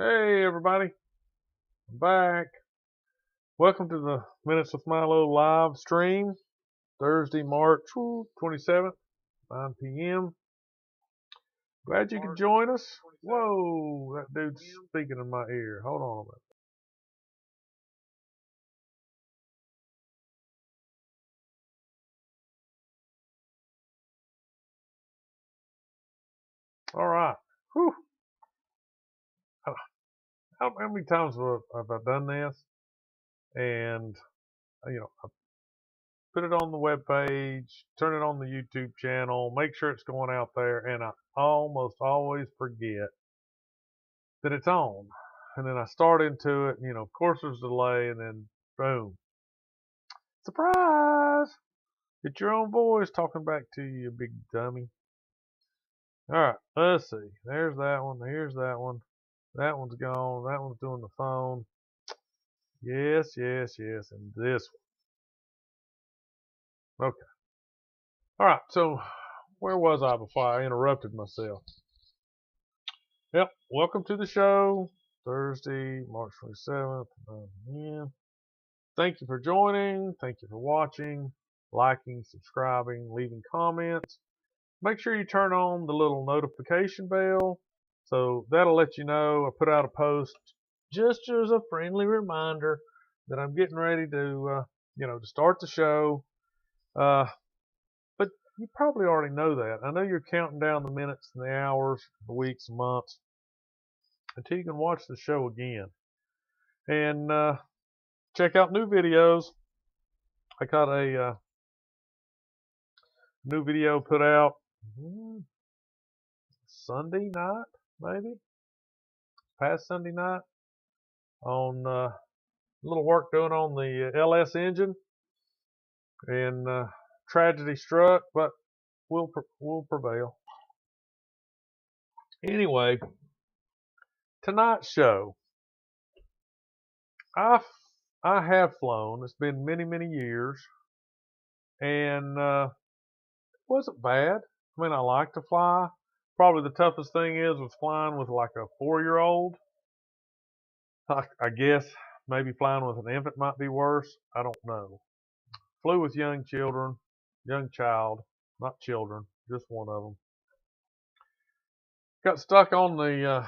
Hey everybody, I'm back. Welcome to the Minutes with Milo live stream, Thursday, March 27th, 9 p.m. Glad you could join us. Whoa, that dude's speaking in my ear. Hold on a minute. All right. Whew. How many times have I done this? And, I put it on the web page, turn it on the YouTube channel, make sure it's going out there, and I almost always forget that it's on. And then I start into it, of course there's a delay, and then boom. Surprise! Get your own voice talking back to you, you big dummy. Alright, let's see. There's that one. Here's that one. That one's gone. That one's doing the phone. Yes, yes, yes. And this one. Okay. Alright, so where was I before I interrupted myself? Yep, welcome to the show. Thursday, March 27th. Thank you for joining. Thank you for watching, liking, subscribing, leaving comments. Make sure you turn on the little notification bell. So that'll let you know I put out a post just as a friendly reminder that I'm getting ready to, to start the show. But you probably already know that. I know you're counting down the minutes and the hours, the weeks and months until you can watch the show again. And check out new videos. I got a new video put out Sunday night, maybe past Sunday night, on a little work done on the LS engine, and tragedy struck, but we'll prevail. Anyway, tonight's show, I have flown. It's been many years, and it wasn't bad. I mean, I like to fly. Probably the toughest thing was flying with like a 4-year-old. I guess maybe flying with an infant might be worse. I don't know. Flew with young child, not children, just one of them. Got stuck on the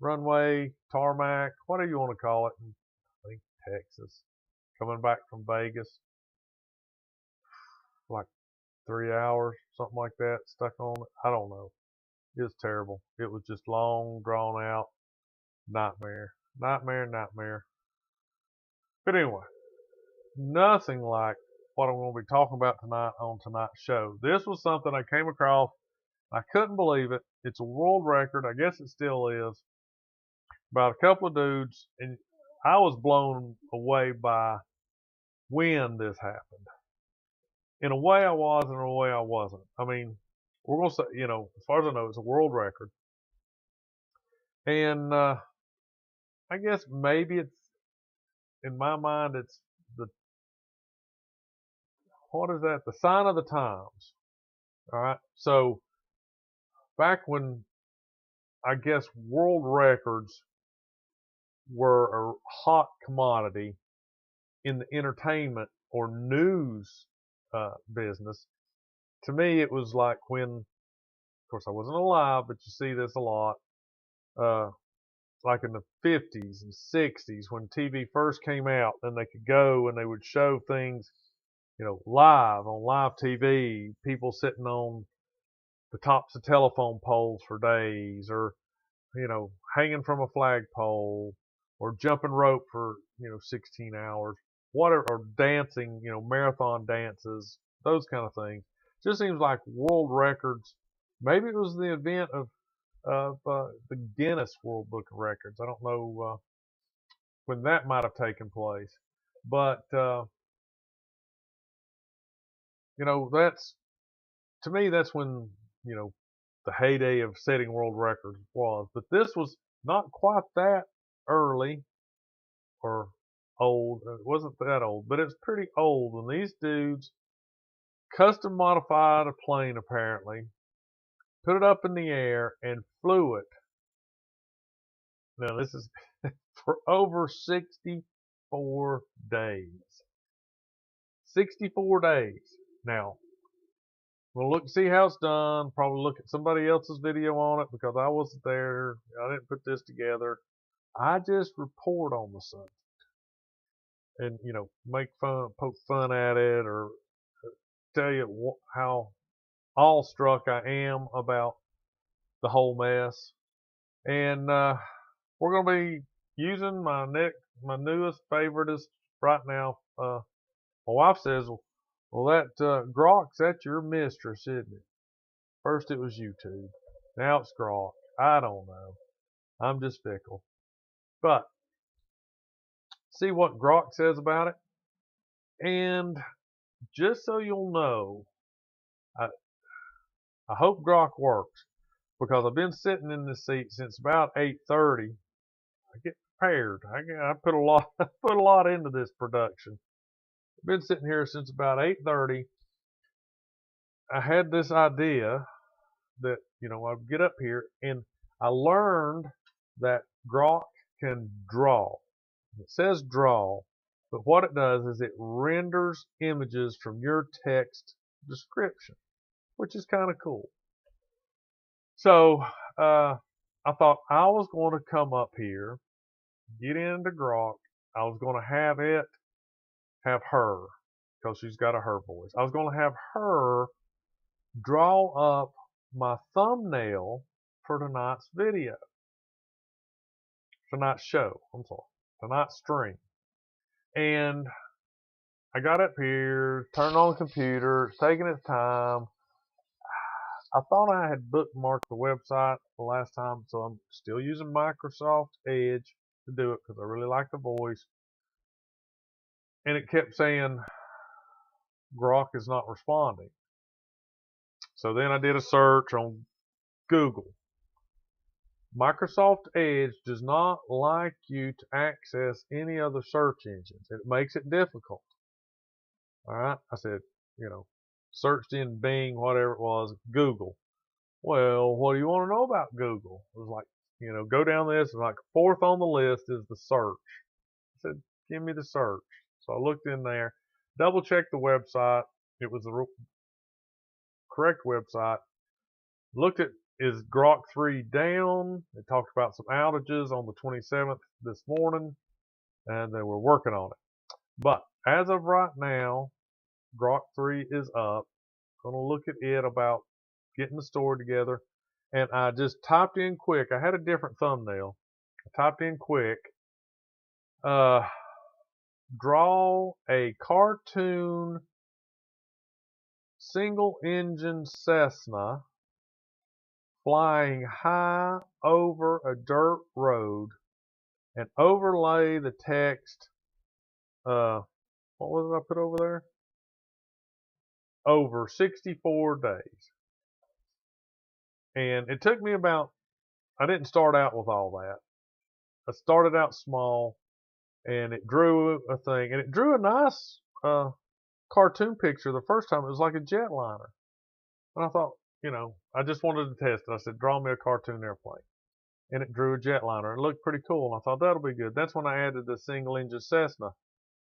runway, tarmac, whatever you want to call it, in, I think Texas. Coming back from Vegas, like 3 hours, something like that, stuck on it. I don't know. It was terrible. It was just long, drawn out nightmare. Nightmare. But anyway, nothing like what I'm going to be talking about tonight on tonight's show. This was something I came across. I couldn't believe it. It's a world record. I guess it still is. About a couple of dudes, and I was blown away by when this happened. In a way I was, and in a way I wasn't. I mean, we're going to say, as far as I know, it's a world record. And I guess maybe it's, in my mind, it's what is that? The sign of the times. All right. So back when, I guess, world records were a hot commodity in the entertainment or news business, to me it was like when, of course I wasn't alive, but you see this a lot, like in the 50s and 60s when TV first came out, and they could go and they would show things, live on live TV, people sitting on the tops of telephone poles for days, or hanging from a flagpole, or jumping rope for 16 hours, whatever, or dancing, marathon dances, those kind of things. Just seems like world records. Maybe it was the event of the Guinness World Book of Records. I don't know when that might have taken place, but that's, to me, that's when the heyday of setting world records was. But this was not quite that early or old. It wasn't that old, but it's pretty old when these dudes custom modified a plane, apparently, put it up in the air and flew it Now this is for over 64 days. 64 days. Now, we'll look see how it's done. Probably look at somebody else's video on it because I wasn't there. I didn't put this together. I just report on the subject and, make fun, poke fun at it, or tell you how awestruck I am about the whole mess. And we're going to be using my newest favoritist right now. My wife says, well, that Grok's, that's your mistress, isn't it? First it was YouTube. Now it's Grok. I don't know. I'm just fickle. But see what Grok says about it. And just so you'll know, I hope Grok works because I've been sitting in this seat since about 8:30. I get prepared. I put a lot put a lot into this production. I've been sitting here since about 8:30. I had this idea that I'd get up here, and I learned that Grok can draw. It says draw, but what it does is it renders images from your text description, which is kind of cool. So I thought I was going to come up here, get into Grok. I was going to have her, because she's got a her voice. I was going to have her draw up my thumbnail for tonight's video. Tonight's show. I'm sorry. Tonight's stream. And I got up here, turned on the computer, it's taking its time. I thought I had bookmarked the website the last time, so I'm still using Microsoft Edge to do it because I really like the voice. And it kept saying Grok is not responding. So then I did a search on Google. Microsoft Edge does not like you to access any other search engines. It makes it difficult. All right. I said, searched in Bing, whatever it was, Google. Well, what do you want to know about Google? It was like, go down this, and like fourth on the list is the search. I said, give me the search. So I looked in there, double checked the website. It was the correct website. Looked at, is Grok 3 down? They talked about some outages on the 27th this morning, and they were working on it. But as of right now, Grok 3 is up. Gonna look at it about getting the story together. And I just typed in quick. I had a different thumbnail. I typed in quick. Draw a cartoon single engine Cessna flying high over a dirt road, and overlay the text. What was it I put over there? Over 64 days. And it took me I didn't start out with all that. I started out small, and it drew a thing, and it drew a nice cartoon picture the first time. It was like a jetliner. And I thought, I just wanted to test it. I said, draw me a cartoon airplane. And it drew a jetliner. It looked pretty cool, and I thought that'll be good. That's when I added the single engine Cessna.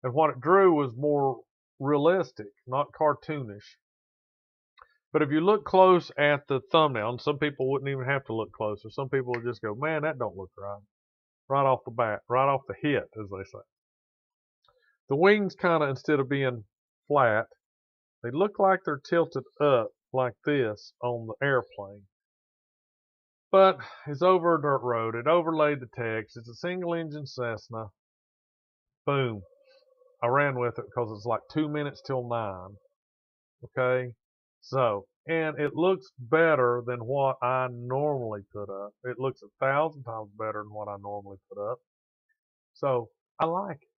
And what it drew was more realistic, not cartoonish. But if you look close at the thumbnail, and some people wouldn't even have to look closer. Some people would just go, man, that don't look right. Right off the bat, right off the hit, as they say. The wings kind of, instead of being flat, they look like they're tilted up like this on the airplane. But it's over a dirt road. It overlaid the text. It's a single engine Cessna. Boom. I ran with it because it's like 2 minutes till 9. Okay. So, and it looks better than what I normally put up. It looks 1,000 times better than what I normally put up. So I like it.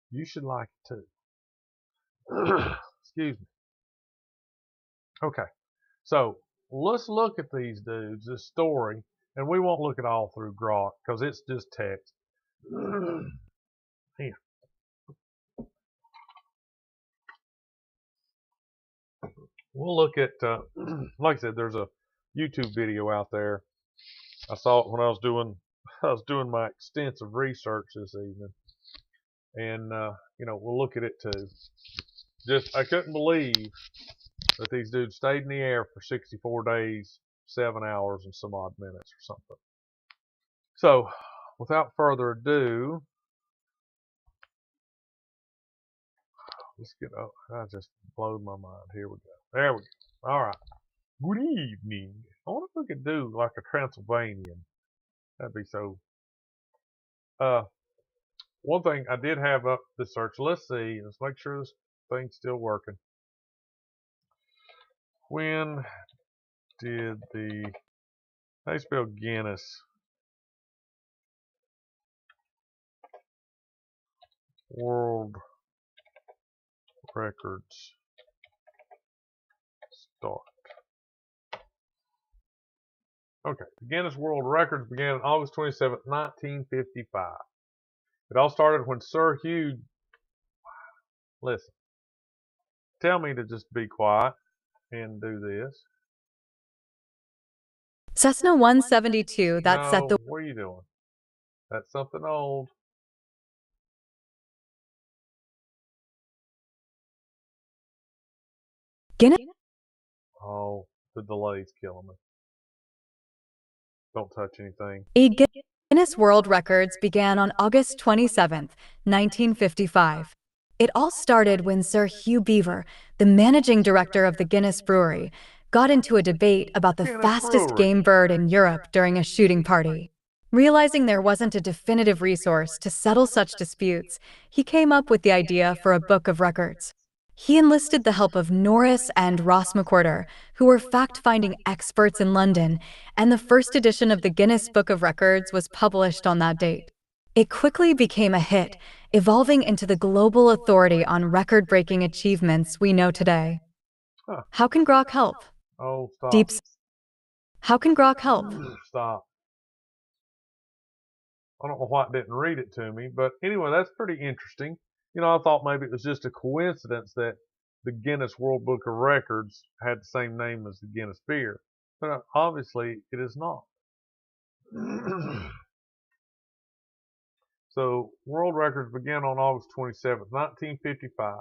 You should like it too. Excuse me. Okay. So let's look at these dudes, this story, and we won't look at all through Grok because it's just text. Here. We'll look at, like I said, there's a YouTube video out there. I saw it when I was doing I was doing my extensive research this evening, and we'll look at it too. Just I couldn't believe that these dudes stayed in the air for 64 days, 7 hours, and some odd minutes or something. So, without further ado, let's get up. I just blowed my mind. Here we go. There we go. All right. Good evening. I wonder if we could do like a Transylvanian. That'd be so. One thing I did have up the search. Let's see. Let's make sure this thing's still working. When did the how do you spell Guinness World Records start? Okay, the Guinness World Records began on August 27th, 1955. It all started when Sir Hugh. Listen, tell me to just be quiet and do this. Cessna 172 that set No, the what are you doing? That's something old. Guinness Oh, the delay's killing me. Don't touch anything. Guinness World Records began on August 27, 1955. It all started when Sir Hugh Beaver, the managing director of the Guinness Brewery, got into a debate about the Guinness fastest Brewery. game bird in Europe during a shooting party. Realizing there wasn't a definitive resource to settle such disputes, he came up with the idea for a book of records. He enlisted the help of Norris and Ross McWhirter, who were fact-finding experts in London, and the first edition of the Guinness Book of Records was published on that date. It quickly became a hit, evolving into the global authority on record-breaking achievements we know today. Huh. How can Grok help? Oh, stop. Deep. How can Grok help? Stop. I don't know why it didn't read it to me, but anyway, that's pretty interesting. I thought maybe it was just a coincidence that the Guinness World Book of Records had the same name as the Guinness beer, but obviously it is not. So, world records began on August 27th, 1955.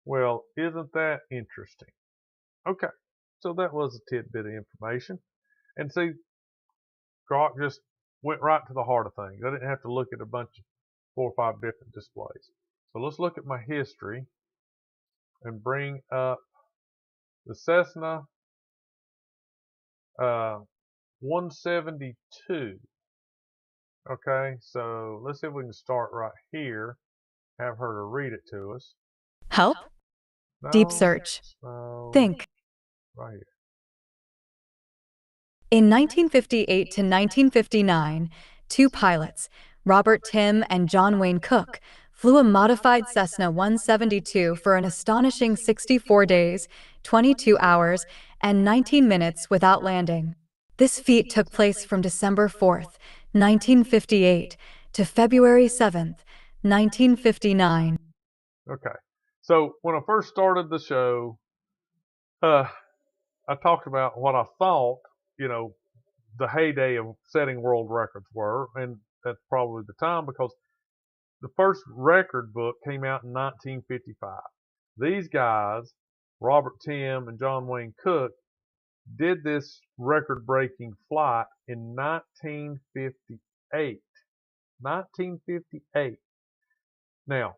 Well, isn't that interesting? Okay, so that was a tidbit of information. And see, Grok just went right to the heart of things. I didn't have to look at a bunch of 4 or 5 different displays. So let's look at my history and bring up the Cessna 172. Okay, so let's see if we can start right here. Have her to read it to us. Help? No, Deep search. no, Think. right here. In 1958 to 1959, two pilots, Robert Tim and John Wayne Cook, flew a modified Cessna 172 for an astonishing 64 days, 22 hours, and 19 minutes without landing. This feat took place from December 4th, 1958 to February 7th, 1959. Okay, so when I first started the show, I talked about what I thought, the heyday of setting world records were, and that's probably the time because the first record book came out in 1955. These guys, Robert Tim and John Wayne Cook, did this record-breaking flight in 1958. 1958. Now,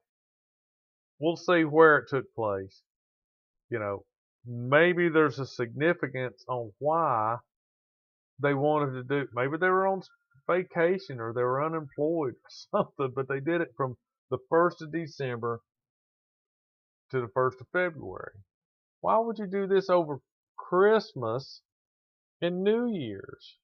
we'll see where it took place. Maybe there's a significance on why they wanted to do. Maybe they were on vacation or they were unemployed or something, but they did it from the 1st of December to the 1st of February. Why would you do this over Christmas and New Year's?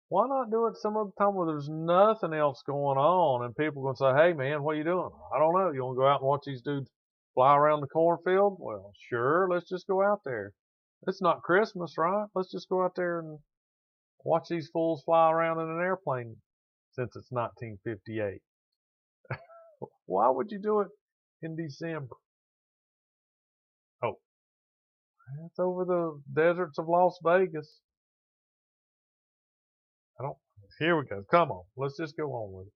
Why not do it some other time where there's nothing else going on and people are going to say, hey man, what are you doing? I don't know. You want to go out and watch these dudes fly around the cornfield? Well, sure, let's just go out there. It's not Christmas, right? Let's just go out there and watch these fools fly around in an airplane since it's 1958. Why would you do it in December? Oh, that's over the deserts of Las Vegas. Here we go. Come on. Let's just go on with it.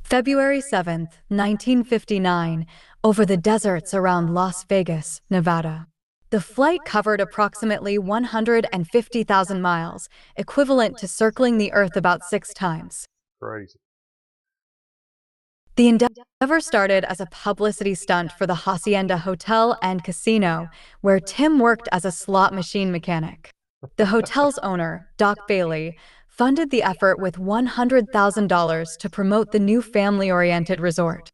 February 7th, 1959, over the deserts around Las Vegas, Nevada. The flight covered approximately 150,000 miles, equivalent to circling the Earth about 6 times. Crazy. The endeavor started as a publicity stunt for the Hacienda Hotel and Casino, where Tim worked as a slot machine mechanic. The hotel's owner, Doc Bailey, funded the effort with $100,000 to promote the new family-oriented resort.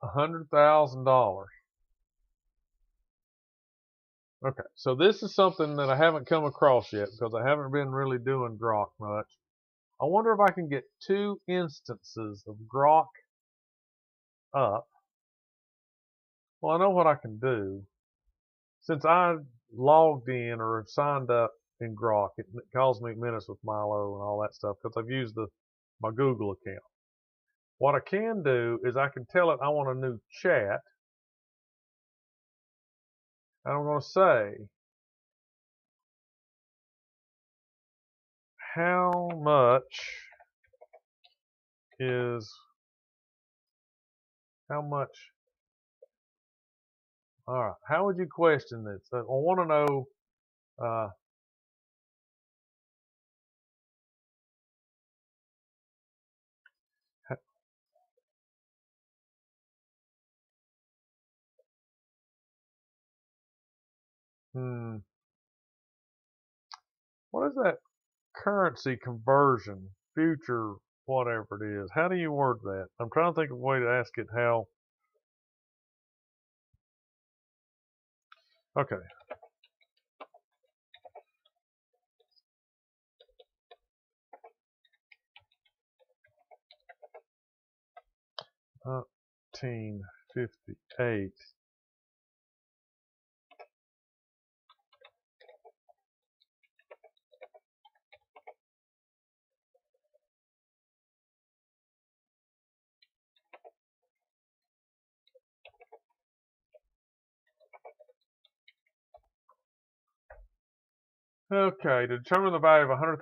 $100,000. Okay, so this is something that I haven't come across yet because I haven't been really doing grok much. I wonder if I can get 2 instances of grok up. Well, I know what I can do. Since I logged in or signed up in grok, it calls me Minutes with Milo and all that stuff because I've used my Google account. What I can do is I can tell it I want a new chat. And I'm going to say, how much is, how much, all right, how would you question this? I want to know, what is that currency conversion, future, whatever it is? How do you word that? I'm trying to think of a way to ask it how. Okay. Uh, 1958. Okay, to determine the value of $100,000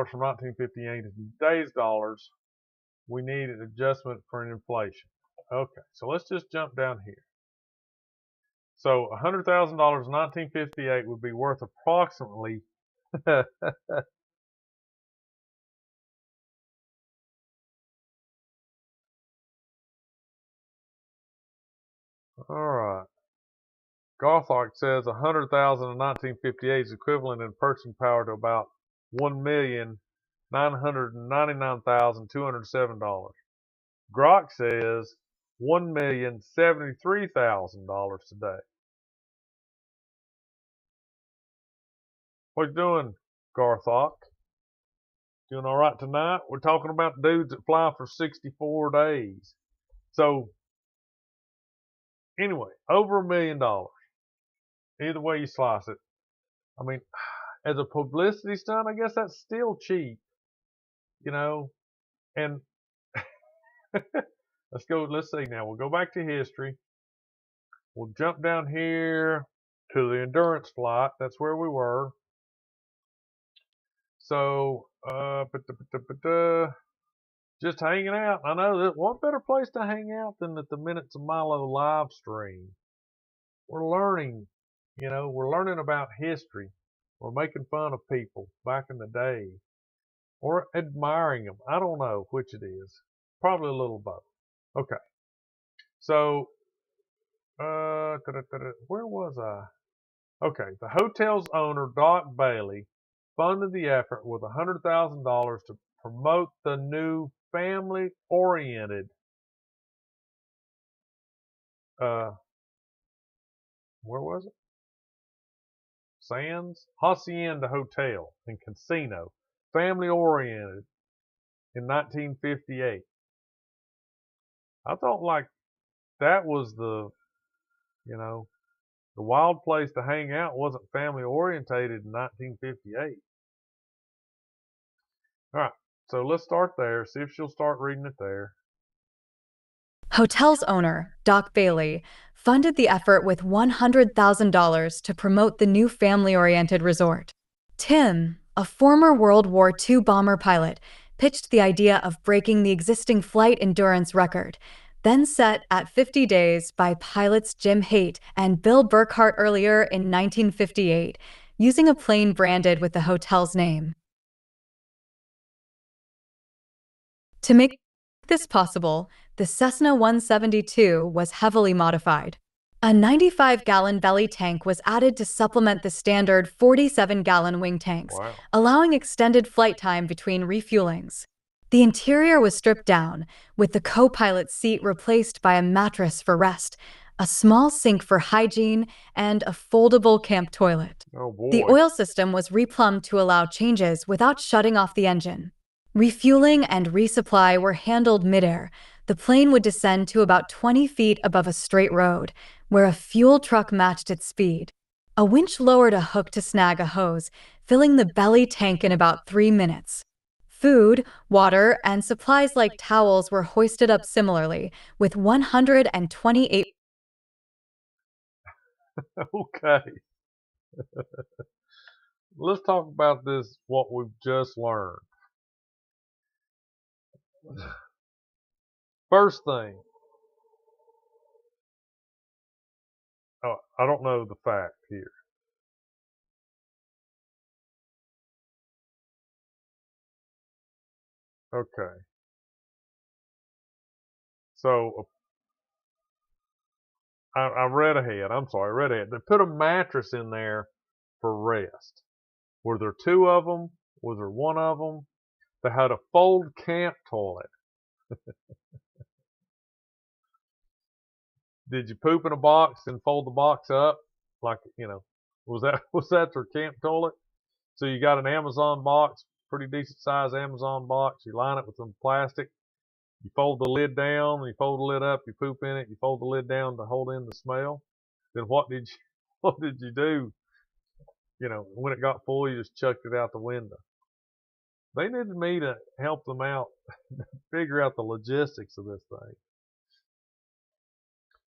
from 1958 in today's dollars, we need an adjustment for an inflation. Okay, so let's just jump down here. So $100,000 in 1958 would be worth approximately all right. Garthok says 100,000 in 1958 is equivalent in purchasing power to about $1,999,207. Grok says $1,073,000 today. What you doing, Garthok? Doing all right tonight? We're talking about dudes that fly for 64 days. So, anyway, over $1 million. Either way you slice it. I mean, as a publicity stunt, I guess that's still cheap, you know. And let's see now. We'll go back to history. We'll jump down here to the endurance flight. That's where we were. So, just hanging out. I know that what better place to hang out than at the Minutes of Milo live stream. We're learning, we're learning about history. We're making fun of people back in the day or admiring them. I don't know which it is. Probably a little both. Okay. So, where was I? Okay. The hotel's owner, Doc Bailey, funded the effort with $100,000 to promote the new family-oriented where was it? Sands Hacienda Hotel and Casino, family-oriented in 1958. I thought like that was the wild place to hang out wasn't family orientated in 1958. All right, so let's start there. See if she'll start reading it there. Hotel's owner, Doc Bailey, funded the effort with $100,000 to promote the new family-oriented resort. Tim, a former World War II bomber pilot, pitched the idea of breaking the existing flight endurance record, then set at 50 days by pilots Jim Haight and Bill Burkhart earlier in 1958, using a plane branded with the hotel's name. To make this possible, the Cessna 172 was heavily modified. A 95-gallon belly tank was added to supplement the standard 47-gallon wing tanks, Wow. allowing extended flight time between refuelings. The interior was stripped down, with the co-pilot's seat replaced by a mattress for rest, a small sink for hygiene, and a foldable camp toilet. Oh The boy. oil system was replumbed to allow changes without shutting off the engine. Refueling and resupply were handled midair. The plane would descend to about 20 feet above a straight road, where a fuel truck matched its speed. A winch lowered a hook to snag a hose, filling the belly tank in about 3 minutes. Food, water, and supplies like towels were hoisted up similarly, with 128. Okay. Let's talk about this, what we've just learned. First thing, oh, I don't know the fact here. Okay. So I read ahead. I'm sorry, I read ahead. They put a mattress in there for rest. Were there two of them? Was there one of them? They had a fold camp toilet. Did you poop in a box and fold the box up? Like, was that their camp toilet? So you got an Amazon box, pretty decent size Amazon box. You line it with some plastic. You fold the lid down, you fold the lid up, you poop in it, you fold the lid down to hold in the smell. Then what did you do? When it got full, you just chucked it out the window. They needed me to help them out, figure out the logistics of this thing.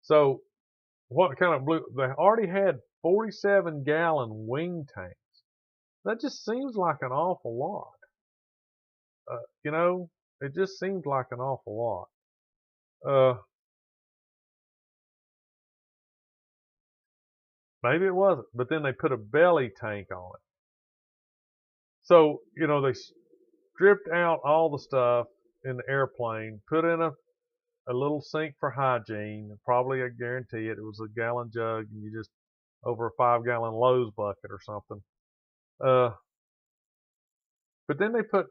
So what kind of blue? They already had 47-gallon wing tanks. That just seems like an awful lot. Uh, you know, it just seems like an awful lot. Maybe it wasn't, but then they put a belly tank on it. So, they stripped out all the stuff in the airplane, put in a little sink for hygiene. Probably, I guarantee it was a gallon jug, and you just over a 5-gallon Lowe's bucket or something. But then they put,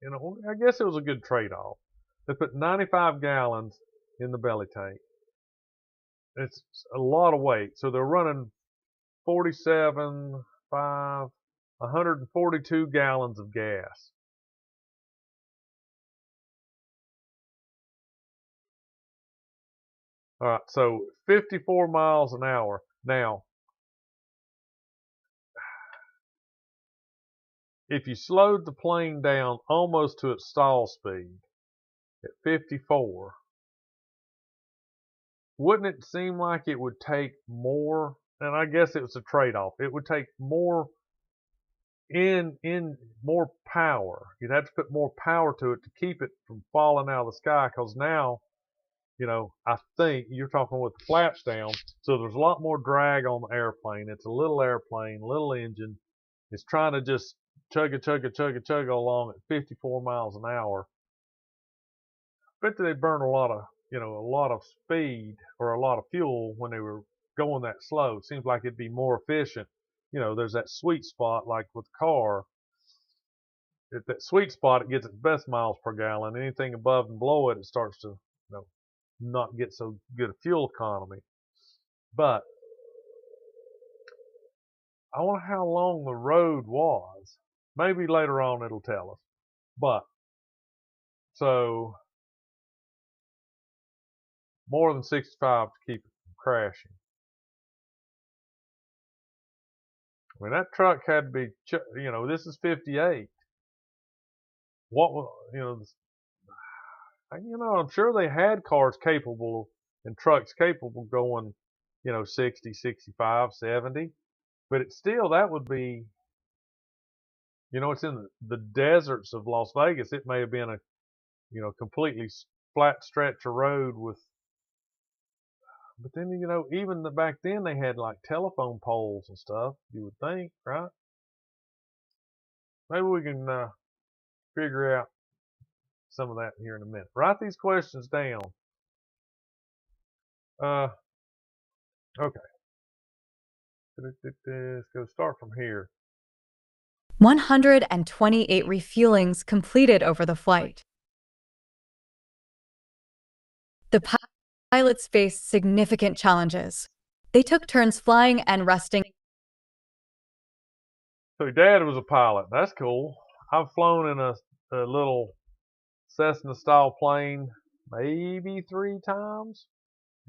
I guess it was a good trade-off. They put 95 gallons in the belly tank. It's a lot of weight. So they're running 47, 5, 142 gallons of gas. All right, so 54 miles an hour. Now, if you slowed the plane down almost to its stall speed at 54, wouldn't it seem like it would take more? And I guess it was a trade-off. It would take more in more power. You'd have to put more power to it to keep it from falling out of the sky. Because now, I think you're talking with the flaps down, so there's a lot more drag on the airplane. It's a little airplane, little engine. It's trying to just chug along at 54 miles an hour. I bet they burn a lot of speed or a lot of fuel when they were going that slow. It seems like it'd be more efficient. There's that sweet spot, like with the car. At that sweet spot, it gets its best miles per gallon. Anything above and below it, it starts to, not get so good a fuel economy. But I wonder how long the road was. Maybe later on it'll tell us. But so more than 65 to keep it from crashing. I mean, that truck had to be, this is 58. What was, I'm sure they had cars capable and trucks capable going 60, 65, 70. But it's still, that would be, it's in the deserts of Las Vegas. It may have been a, completely flat stretch of road with, but then, even back then they had like telephone poles and stuff, you would think, right? Maybe we can figure out some of that here in a minute. Write these questions down. Okay. Let's go start from here. 128 refuelings completed over the flight. The pilots faced significant challenges. They took turns flying and resting. So your dad was a pilot. That's cool. I've flown in a little Cessna-style plane maybe 3 times.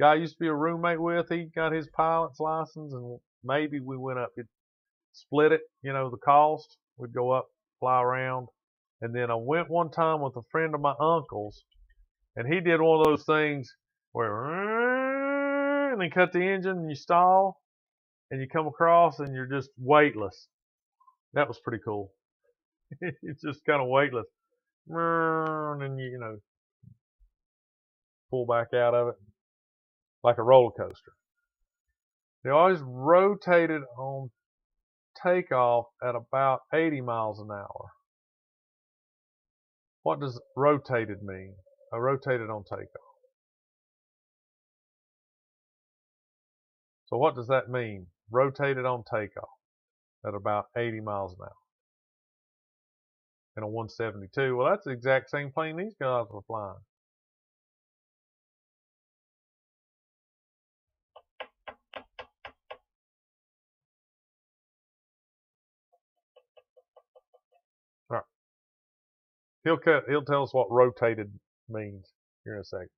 Guy I used to be a roommate with, he got his pilot's license, and maybe we went up. It split it, the cost. We'd go up, fly around. And then I went one time with a friend of my uncle's, and he did one of those things where, and then cut the engine, and you stall, and you come across, and you're just weightless. That was pretty cool. It's just kind of weightless. And then you pull back out of it like a roller coaster. They always rotated on takeoff at about 80 miles an hour. What does rotated mean? I rotated on takeoff. So what does that mean? Rotated on takeoff at about 80 miles an hour. In a 172. Well, that's the exact same plane these guys were flying. All right. He'll tell us what rotated means here in a second.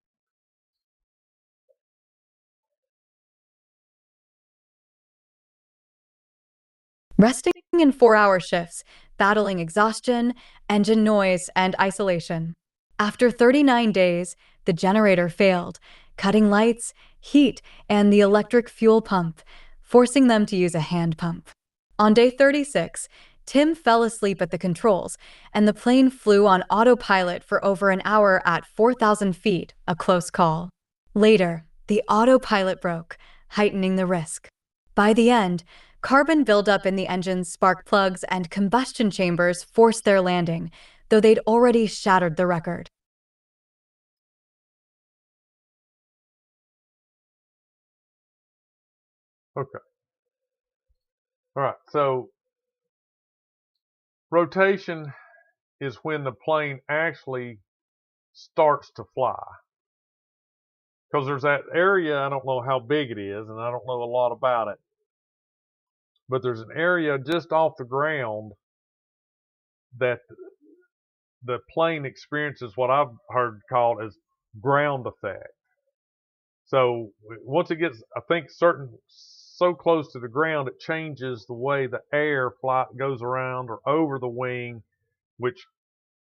Resting in 4-hour shifts, battling exhaustion, engine noise, and isolation. After 39 days, the generator failed, cutting lights, heat, and the electric fuel pump, forcing them to use a hand pump. On day 36, Tim fell asleep at the controls, and the plane flew on autopilot for over an hour at 4,000 feet, a close call. Later, the autopilot broke, heightening the risk. By the end, carbon buildup in the engine's spark plugs and combustion chambers forced their landing, though they'd already shattered the record. Okay. All right. So rotation is when the plane actually starts to fly. Because there's that area, I don't know how big it is, and I don't know a lot about it, but there's an area just off the ground that the plane experiences what I've heard called as ground effect. So once it gets, I think, so close to the ground, it changes the way the air goes around or over the wing, which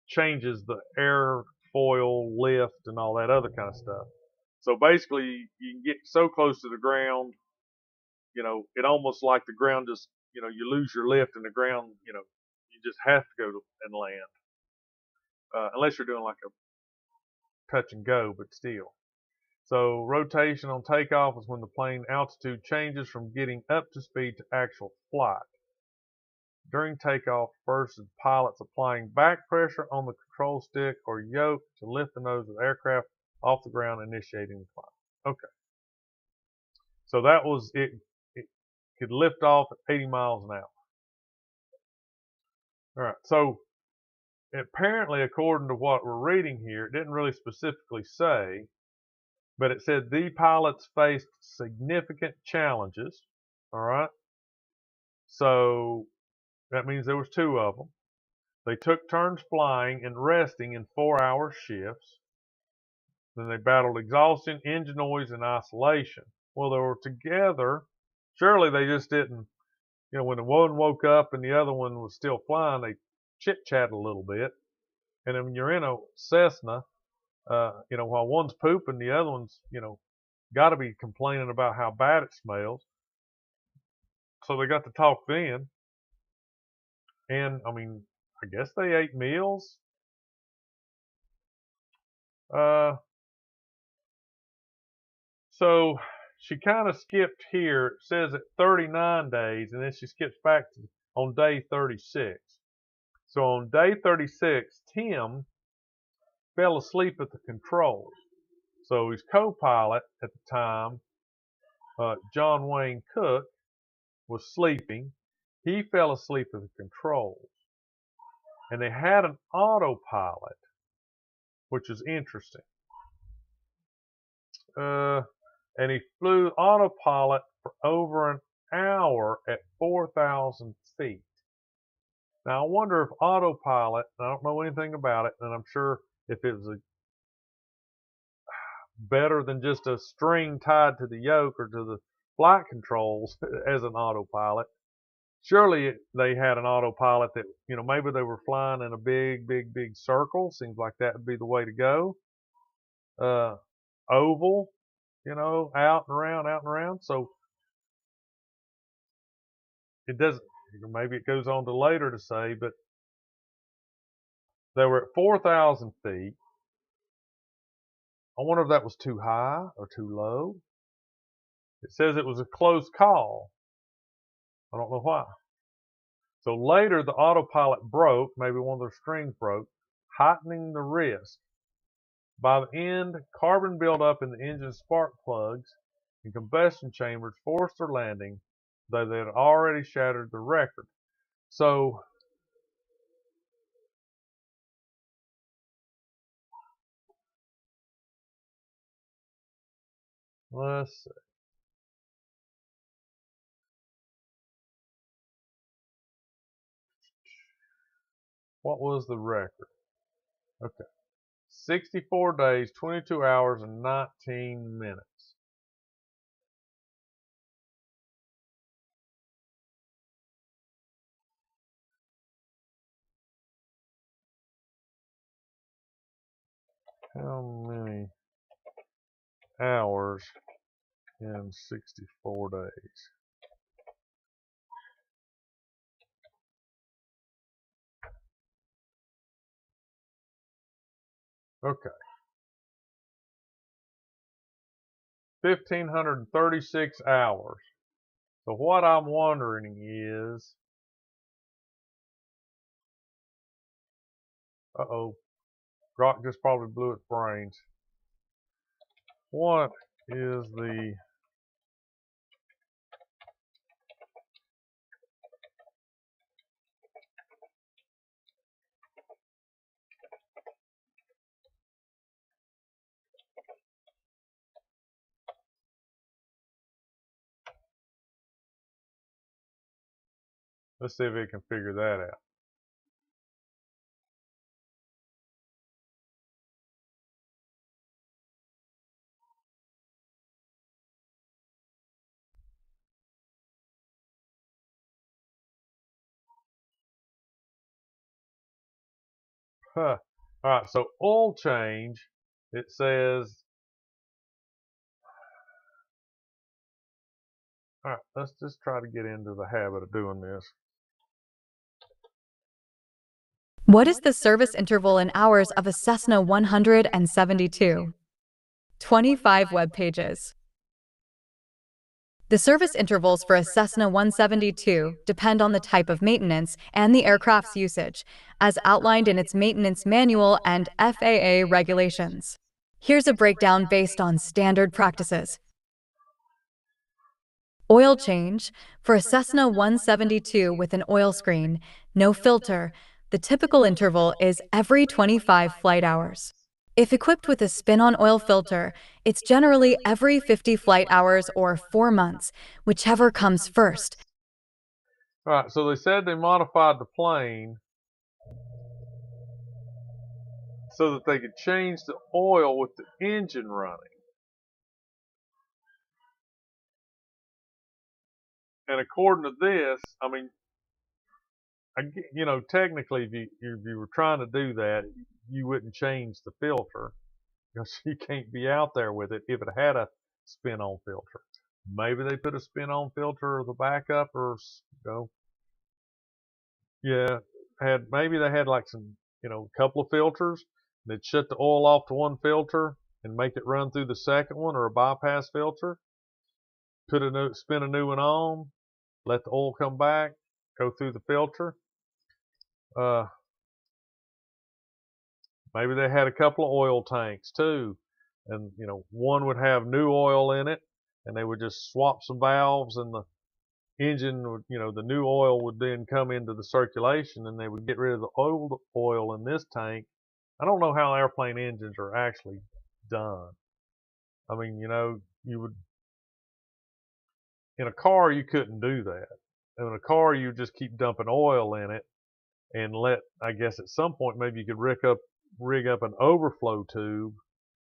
changes the airfoil lift and all that other kind of stuff. So basically, you can get so close to the ground, it almost like the ground just, you lose your lift and the ground, you just have to go and land, unless you're doing like a touch and go, but still. So rotation on takeoff is when the plane altitude changes from getting up to speed to actual flight. During takeoff, first is pilots applying back pressure on the control stick or yoke to lift the nose of the aircraft off the ground, initiating the climb. Okay. So that was it. It could lift off at 80 miles an hour. All right. So apparently, according to what we're reading here, it didn't really specifically say, but it said the pilots faced significant challenges. All right. So that means there was 2 of them. They took turns flying and resting in 4-hour shifts. Then they battled exhaustion, engine noise, and isolation. Well, they were together. Surely they just didn't, when the one woke up and the other one was still flying, they chit-chat a little bit. And then when you're in a Cessna, while one's pooping, the other one's, got to be complaining about how bad it smells. So they got to talk then. And, I mean, I guess they ate meals. So she kind of skipped here. It says at 39 days, and then she skips back to on day 36. So on day 36, Tim fell asleep at the controls. So his co-pilot at the time, John Wayne Cook, was sleeping. He fell asleep at the controls. And they had an autopilot, which is interesting. And he flew autopilot for over an hour at 4,000 feet. Now, I wonder if autopilot, I don't know anything about it, and I'm sure if it was better than just a string tied to the yoke or to the flight controls as an autopilot. Surely they had an autopilot that, maybe they were flying in a big circle. Seems like that would be the way to go. Oval, out and around. So it doesn't, maybe it goes on to later to say, but they were at 4,000 feet. I wonder if that was too high or too low. It says it was a close call. I don't know why. So later the autopilot broke, maybe one of their strings broke, heightening the risk. By the end, carbon buildup in the engine spark plugs and combustion chambers forced their landing, though they had already shattered the record. So let's see. What was the record? Okay. 64 days, 22 hours, and 19 minutes. How many hours in 64 days? Okay. 1,536 hours. So what I'm wondering is, Grok just probably blew its brains. What is the let's see if it can figure that out. Huh. All right, so oil change, it says, all right, let's just try to get into the habit of doing this. What is the service interval in hours of a Cessna 172? 25 web pages. The service intervals for a Cessna 172 depend on the type of maintenance and the aircraft's usage, as outlined in its maintenance manual and FAA regulations. Here's a breakdown based on standard practices. Oil change. For a Cessna 172 with an oil screen, no filter, the typical interval is every 25 flight hours. If equipped with a spin-on oil filter, it's generally every 50 flight hours or 4 months, whichever comes first. All right, so they said they modified the plane so that they could change the oil with the engine running. And according to this, I mean, technically, if you were trying to do that, you wouldn't change the filter because you can't be out there with it. If it had a spin-on filter. Maybe they put a spin-on filter or the backup, or yeah, maybe they had like some, couple of filters. They'd shut the oil off to one filter and make it run through the second one, or a bypass filter. Spin a new one on, let the oil come back, go through the filter. Maybe they had a couple of oil tanks too, and one would have new oil in it, and they would just swap some valves, and the engine would, the new oil would then come into the circulation, and they would get rid of the old oil in this tank. I don't know how airplane engines are actually done. I mean, you would, in a car, you couldn't do that. In a car, you just keep dumping oil in it and I guess at some point, maybe you could rig up an overflow tube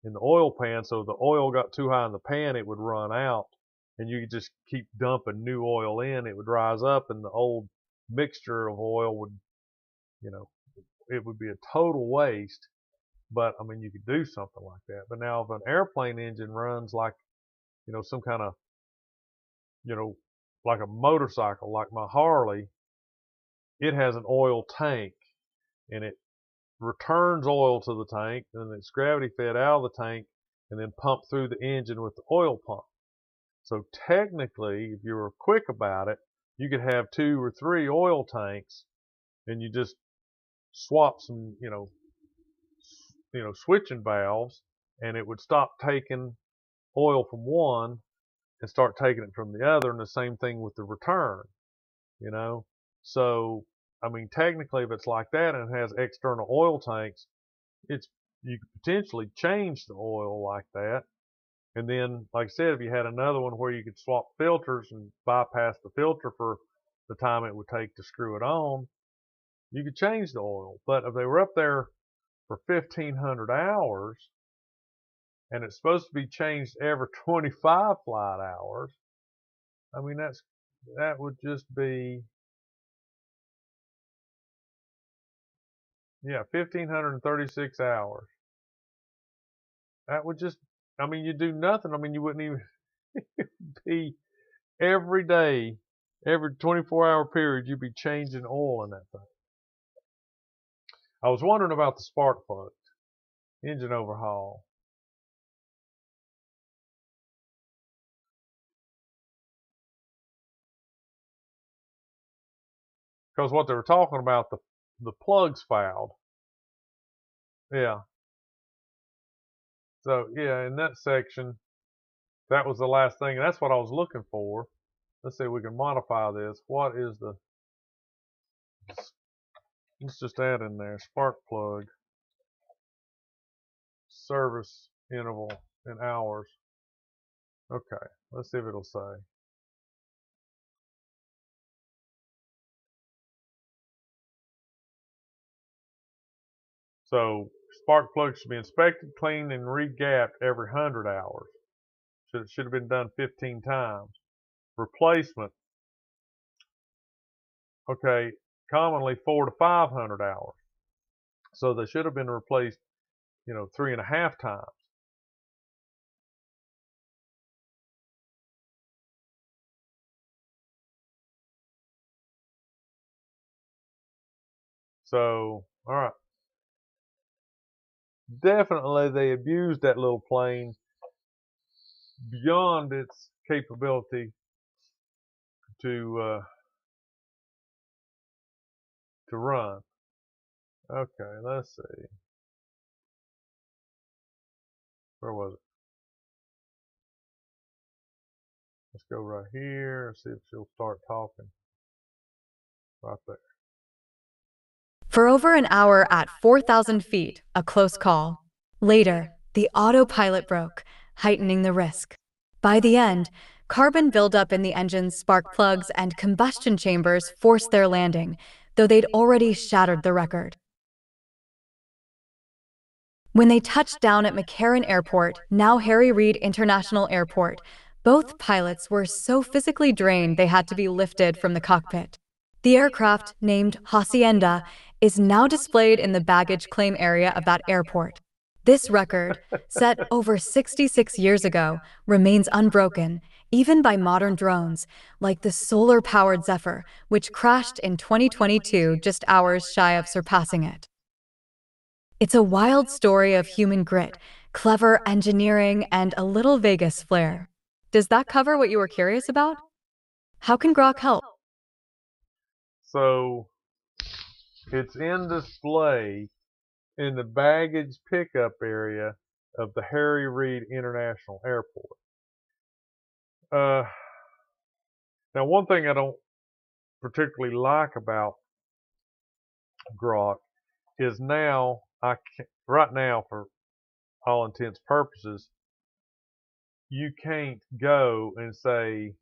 in the oil pan, so if the oil got too high in the pan, it would run out, and you could just keep dumping new oil in. It would rise up, and the old mixture of oil would, it would be a total waste. But I mean, you could do something like that. But now, if an airplane engine runs like, some kind of, like a motorcycle, like my Harley, it has an oil tank, and it returns oil to the tank, and it's gravity fed out of the tank and then pumped through the engine with the oil pump. So technically, if you were quick about it, you could have 2 or 3 oil tanks, and you just swap some, switching valves, and it would stop taking oil from one and start taking it from the other, and the same thing with the return, So, I mean, technically, if it's like that and it has external oil tanks, you could potentially change the oil like that. And then, like I said, if you had another one where you could swap filters and bypass the filter for the time it would take to screw it on, you could change the oil. But if they were up there for 1,500 hours, and it's supposed to be changed every 25 flight hours, I mean, that would just be, 1,536 hours. That would just, I mean, you do nothing. I mean, you wouldn't even be every day, every 24-hour period, you'd be changing oil in that thing. I was wondering about the spark plug, engine overhaul. Because what they were talking about, the plugs fouled. Yeah. So, yeah, in that section, that was the last thing. And that's what I was looking for. Let's see if we can modify this. What is let's just add in there, spark plug, service interval in hours. Okay, let's see if it'll say. So spark plug should be inspected, cleaned, and re-gapped every 100 hours. Should have been done 15 times. Replacement. Okay, commonly 400 to 500 hours. So they should have been replaced, 3.5 times. So, all right. Definitely they abused that little plane beyond its capability to run. Okay, let's see. Where was it? Let's go right here and see if she'll start talking. Right there. For over an hour at 4,000 feet, a close call. Later, the autopilot broke, heightening the risk. By the end, carbon buildup in the engine's spark plugs and combustion chambers forced their landing, though they'd already shattered the record. When they touched down at McCarran Airport, now Harry Reid International Airport, both pilots were so physically drained they had to be lifted from the cockpit. The aircraft, named Hacienda, is now displayed in the baggage claim area of that airport. This record, set over 66 years ago, remains unbroken, even by modern drones, like the solar-powered Zephyr, which crashed in 2022 just hours shy of surpassing it. It's a wild story of human grit, clever engineering, and a little Vegas flair. Does that cover what you were curious about? How can Grok help? So it's in display in the baggage pickup area of the Harry Reid International Airport. Now, one thing I don't particularly like about Grok is now right now, for all intents and purposes, you can't go and say,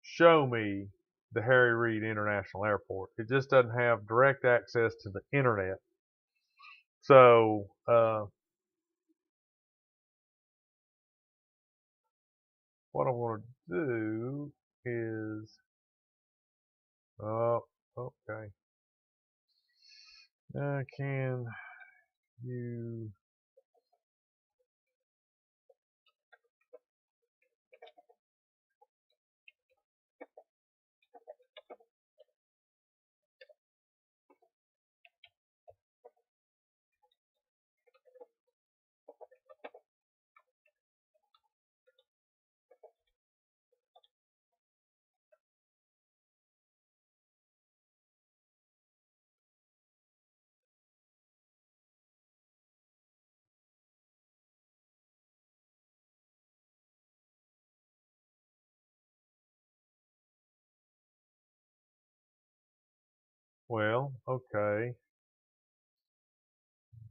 show me the Harry Reid International Airport. It just doesn't have direct access to the internet. So what I'm going to do is, okay. Can you Well, okay.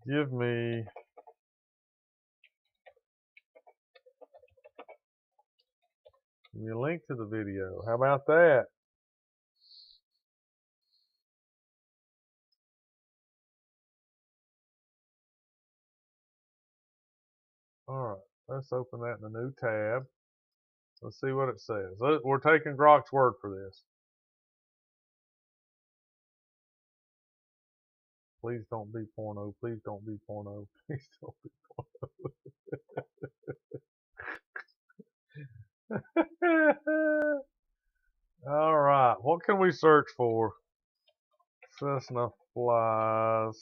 Give me a link to the video. How about that? All right, let's open that in a new tab. Let's see what it says. We're taking Grok's word for this. Please don't be porno. Please don't be porno. Please don't be porno. All right, what can we search for? Cessna flies.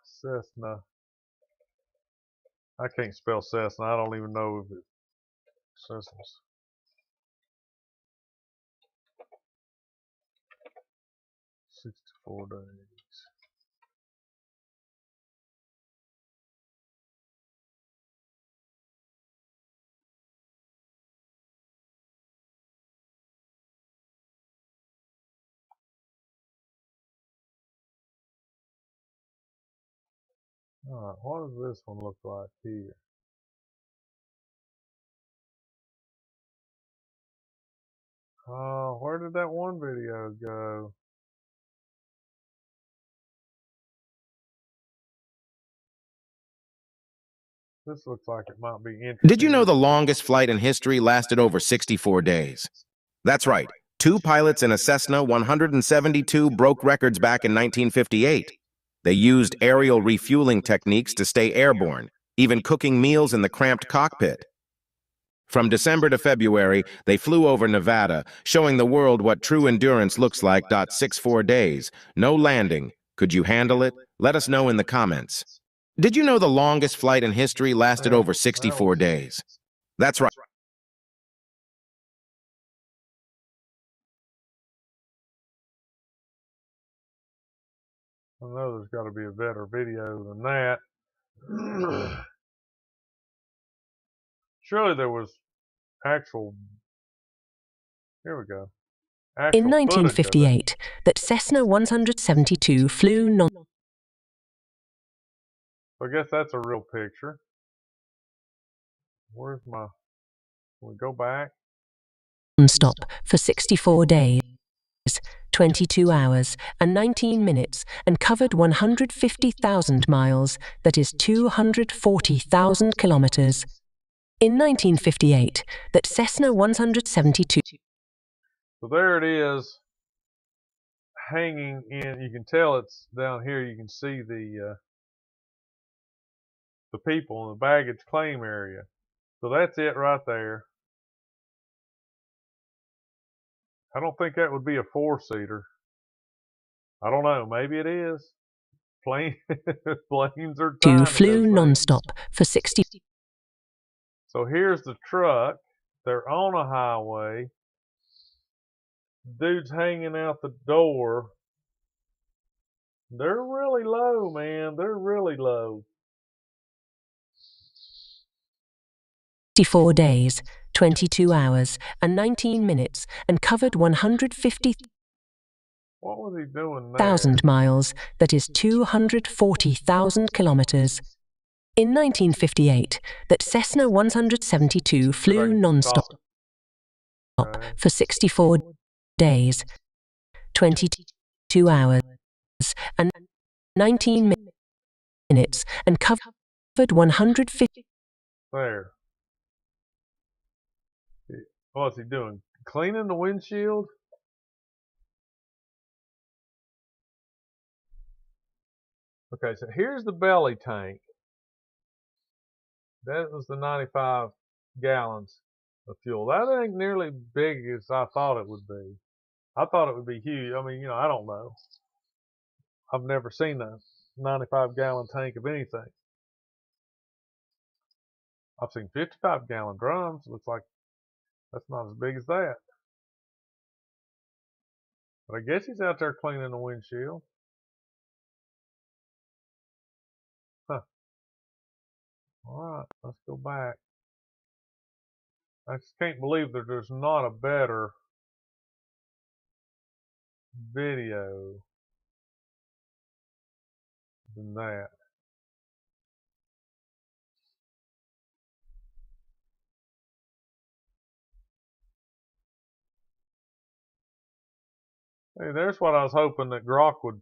Cessna. I can't spell Cessna. I don't even know if it's Cessna's. $64. All right, what does this one look like here? Oh, where did that one video go? This looks like it might be interesting. Did you know the longest flight in history lasted over 64 days? That's right. 2 pilots in a Cessna 172 broke records back in 1958. They used aerial refueling techniques to stay airborne, even cooking meals in the cramped cockpit. From December to February, they flew over Nevada, showing the world what true endurance looks like. 64 days, no landing. Could you handle it? Let us know in the comments. Did you know the longest flight in history lasted over 64 days? That's right. I know there's got to be a better video than that. Surely there was actual. Here we go. In 1958, that Cessna 172 flew I guess that's a real picture. Where's my? Can we go back? non-stop for 64 days, 22 hours and 19 minutes, and covered 150,000 miles, that is 240,000 kilometers. In 1958, that Cessna 172. So there it is. hanging in. You can tell it's down here. You can see the people in the baggage claim area. So that's it right there. I don't think that would be a four-seater. I don't know. Maybe it is. Planes are tiny. Flew non-stop for 60. So here's the truck. They're on a highway. Dude's hanging out the door. They're really low, man. They're really low. 64 days, 22 hours, and 19 minutes, and covered 150,000 What was he doing there? miles, that is 240,000 kilometers. In 1958, that Cessna 172 flew non-stop for 64 days, 22 hours, and 19 minutes, and covered 150. There. What's he doing? Cleaning the windshield? Okay, so here's the belly tank. That was the 95 gallons of fuel. That ain't nearly big as I thought it would be. I thought it would be huge. I mean, I don't know. I've never seen a 95-gallon tank of anything. I've seen 55-gallon drums. Looks like that's not as big as that. But I guess he's out there cleaning the windshield. Huh. All right, let's go back. I just can't believe that there's not a better video than that. Hey, there's what I was hoping that Grok would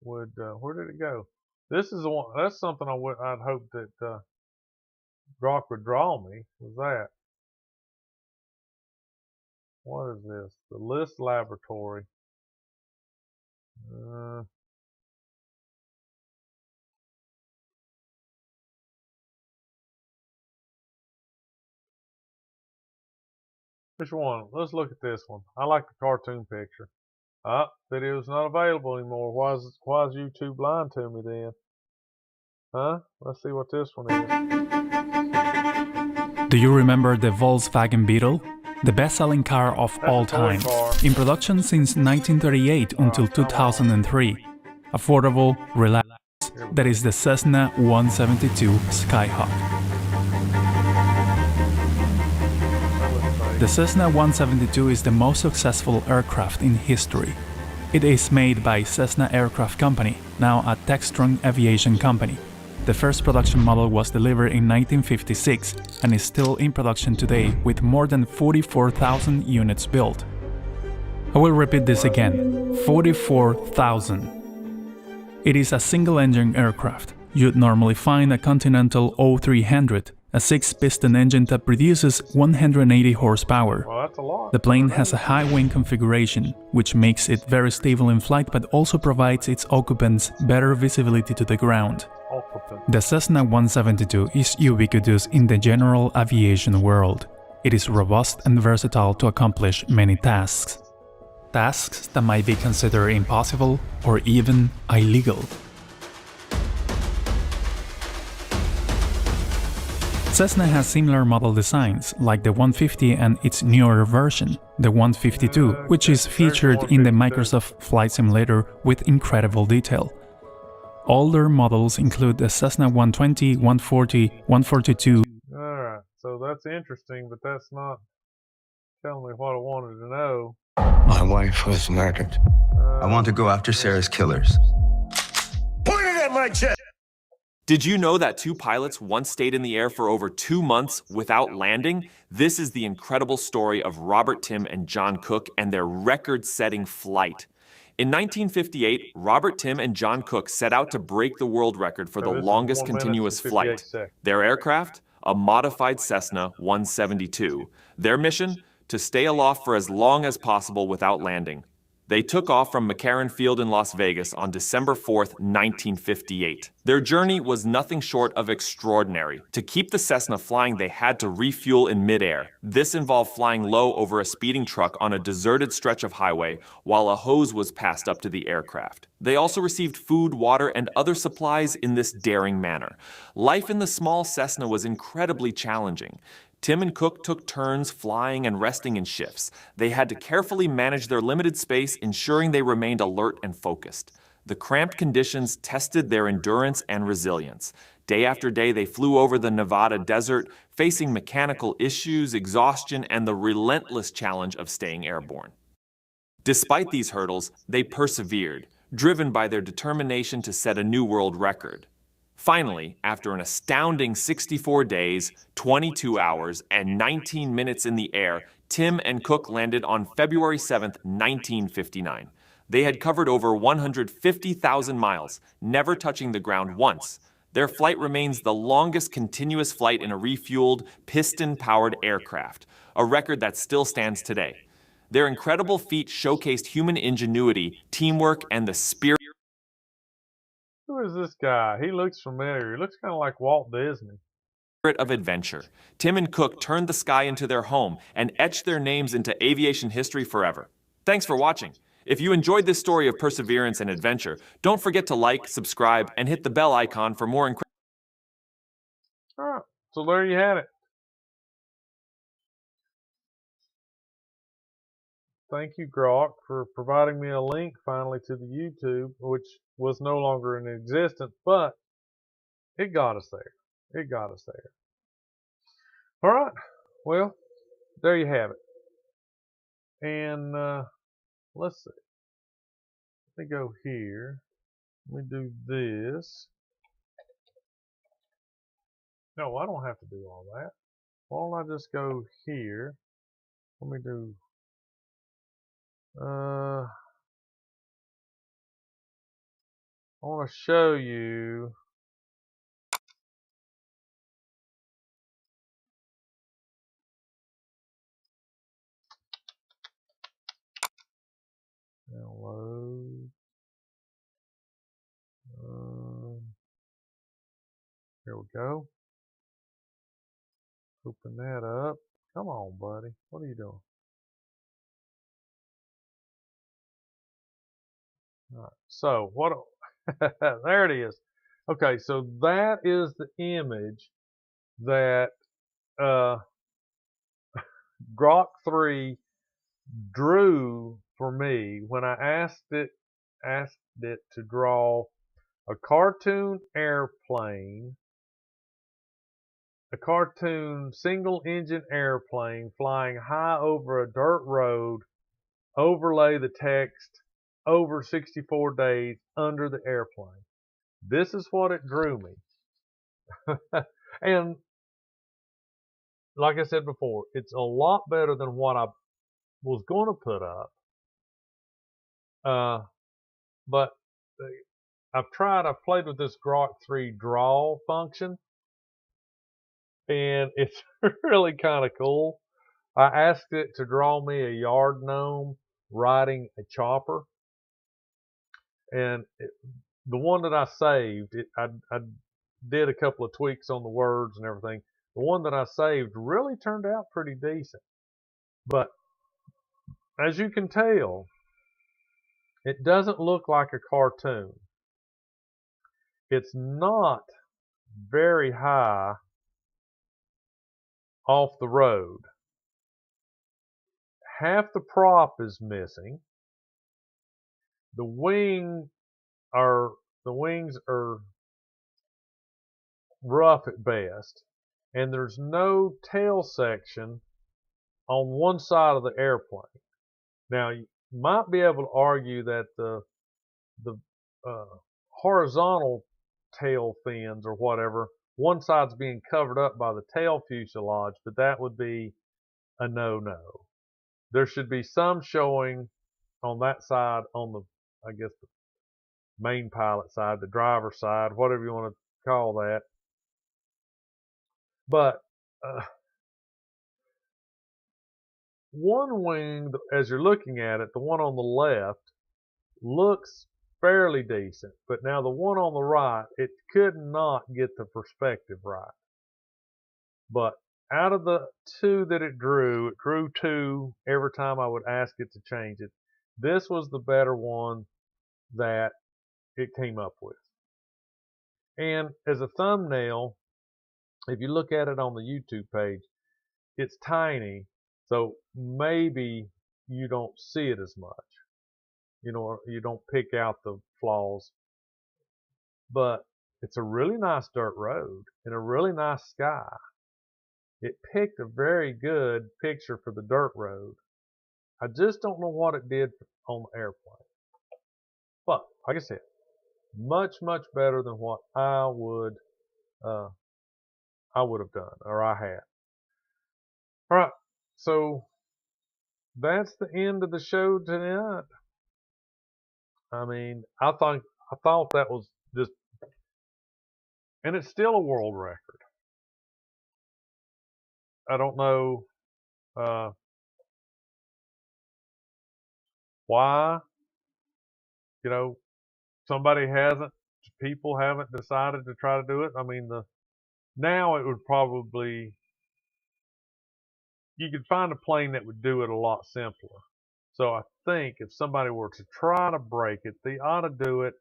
where did it go? This is the one. That's something I'd hoped that Grok would draw me. Was that? What is this? The List Laboratory. Which one? Let's look at this one. I like the cartoon picture. Video's not available anymore. Why is YouTube lying to me then? Huh? Let's see what this one is. Do you remember the Volkswagen Beetle? The best-selling car of all time. In production since 1938 until 2003. Affordable, relaxed. That is the Cessna 172 Skyhawk. The Cessna 172 is the most successful aircraft in history. It is made by Cessna Aircraft Company, now a Textron Aviation Company. The first production model was delivered in 1956 and is still in production today with more than 44,000 units built. I will repeat this again, 44,000. It is a single-engine aircraft. You'd normally find a Continental 0300, a 6-piston engine that produces 180 horsepower. Well, that's a lot. The plane has a high wing configuration, which makes it very stable in flight but also provides its occupants better visibility to the ground. The Cessna 172 is ubiquitous in the general aviation world. It is robust and versatile to accomplish many tasks. Tasks that might be considered impossible or even illegal. Cessna has similar model designs, like the 150 and its newer version, the 152, which is featured in the Microsoft Flight Simulator with incredible detail. Older models include the Cessna 120, 140, 142. Alright, so that's interesting, but that's not telling me what I wanted to know. My wife was murdered. I want to go after Sarah's killers. Point it at my chest! Did you know that two pilots once stayed in the air for over 2 months without landing? This is the incredible story of Robert Tim and John Cook and their record-setting flight. In 1958, Robert Tim and John Cook set out to break the world record for the longest continuous flight. Their aircraft? A modified Cessna 172. Their mission? To stay aloft for as long as possible without landing. They took off from McCarran Field in Las Vegas on December 4th, 1958. Their journey was nothing short of extraordinary. To keep the Cessna flying, they had to refuel in midair. This involved flying low over a speeding truck on a deserted stretch of highway while a hose was passed up to the aircraft. They also received food, water, and other supplies in this daring manner. Life in the small Cessna was incredibly challenging. Tim and Cook took turns flying and resting in shifts. They had to carefully manage their limited space, ensuring they remained alert and focused. The cramped conditions tested their endurance and resilience. Day after day, they flew over the Nevada desert, facing mechanical issues, exhaustion, and the relentless challenge of staying airborne. Despite these hurdles, they persevered, driven by their determination to set a new world record. Finally, after an astounding 64 days, 22 hours, and 19 minutes in the air, Tim and Cook landed on February 7, 1959. They had covered over 150,000 miles, never touching the ground once. Their flight remains the longest continuous flight in a refueled, piston-powered aircraft, a record that still stands today. Their incredible feat showcased human ingenuity, teamwork, and the spirit Who is this guy? He looks familiar. He looks kind of like Walt Disney. of adventure. Tim and Cook turned the sky into their home and etched their names into aviation history forever. Thanks for watching. If you enjoyed this story of perseverance and adventure, don't forget to like, subscribe, and hit the bell icon for more incredible. All right, so there you had it. Thank you, Grok, for providing me a link finally to the YouTube, which was no longer in existence, but it got us there. It got us there. All right, well, there you have it. And let's see. Let me go here. Let me do this. No, I don't have to do all that. Why don't I just go here? Let me do I want to show you download. Here we go. Open that up. Come on, buddy. What are you doing? All right. So what? There it is. Okay, so that is the image that Grok 3 drew for me when I asked it to draw a cartoon airplane, a cartoon single engine airplane flying high over a dirt road, overlay the text over 64 days under the airplane. This is what it drew me. And like I said before, it's a lot better than what I was going to put up. But I've played with this Grok 3 draw function, and it's really kind of cool. I asked it to draw me a yard gnome riding a chopper, and the one that I saved, I did a couple of tweaks on the words and everything. The one that I saved really turned out pretty decent. But as you can tell, it doesn't look like a cartoon. It's not very high off the road. Half the prop is missing. The wings are rough at best, and there's no tail section on one side of the airplane. Now you might be able to argue that the horizontal tail fins or whatever, one side's being covered up by the tail fuselage, but that would be a no-no. There should be some showing on that side, on the, I guess, the main pilot side, the driver side, whatever you want to call that. But one wing, as you're looking at it, the one on the left looks fairly decent, but now the one on the right, it could not get the perspective right. But out of the two that it drew two every time I would ask it to change it. This was the better one that it came up with. And as a thumbnail, if you look at it on the YouTube page, it's tiny, so maybe you don't see it as much. You know, you don't pick out the flaws. But it's a really nice dirt road and a really nice sky. It picked a very good picture for the dirt road. I just don't know what it did on the airplane. But like I said, much better than what I would have done, or I had. All right, so that's the end of the show tonight. I mean, I thought that was just, and it's still a world record. I don't know why, you know, people haven't decided to try to do it. I mean, now it would probably, you could find a plane that would do it a lot simpler. So I think if somebody were to try to break it, they ought to do it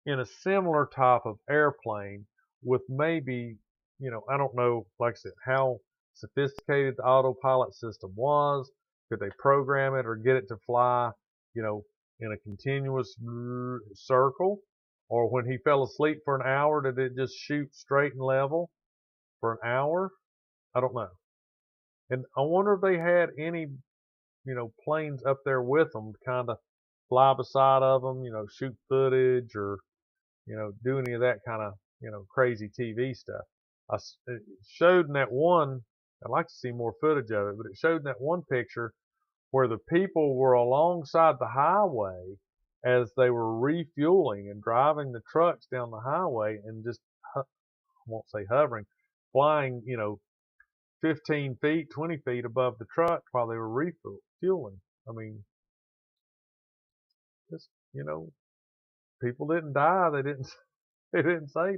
in a similar type of airplane with maybe, you know, I don't know, like I said, how sophisticated the autopilot system was. Could they program it or get it to fly, you know, in a continuous circle? Or when he fell asleep for an hour, did it just shoot straight and level for an hour? I don't know. And I wonder if they had any, you know, planes up there with them to kind of fly beside of them, you know, shoot footage or, you know, do any of that kind of, you know, crazy TV stuff. It showed in that one, I'd like to see more footage of it, but it showed in that one picture where the people were alongside the highway as they were refueling and driving the trucks down the highway and just, I won't say hovering, flying, you know, 15 feet, 20 feet above the truck while they were refueling. I mean, just, you know, people didn't die. They didn't say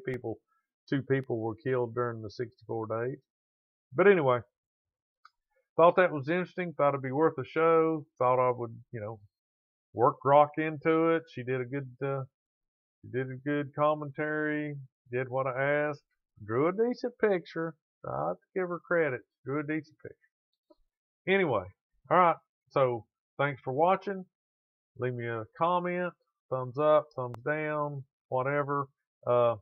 two people were killed during the 64 days. But anyway, thought that was interesting. Thought it'd be worth a show. Thought I would, you know, work Rock into it. She did a good commentary. Did what I asked. Drew a decent picture. I have to give her credit. Drew a decent picture. Anyway, all right. So thanks for watching. Leave me a comment, thumbs up, thumbs down, whatever. I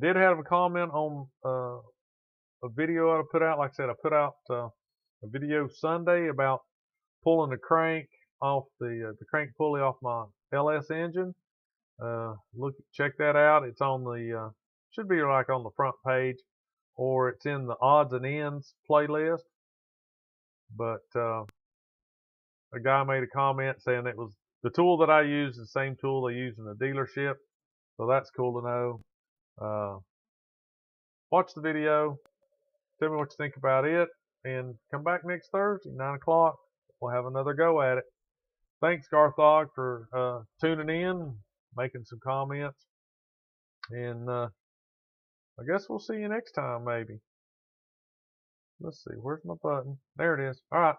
did have a comment on a video I put out. Like I said, I put out a video Sunday about pulling the crank off the crank pulley off my LS engine. Check that out. It's on the should be like on the front page, or it's in the odds and ends playlist. But a guy made a comment saying it was the tool that I use, the same tool they use in the dealership. So that's cool to know. Watch the video. Tell me what you think about it. And come back next Thursday, 9 o'clock. We'll have another go at it. Thanks, Garthog, for tuning in, making some comments. And I guess we'll see you next time, maybe. Let's see. Where's my button? There it is. All right.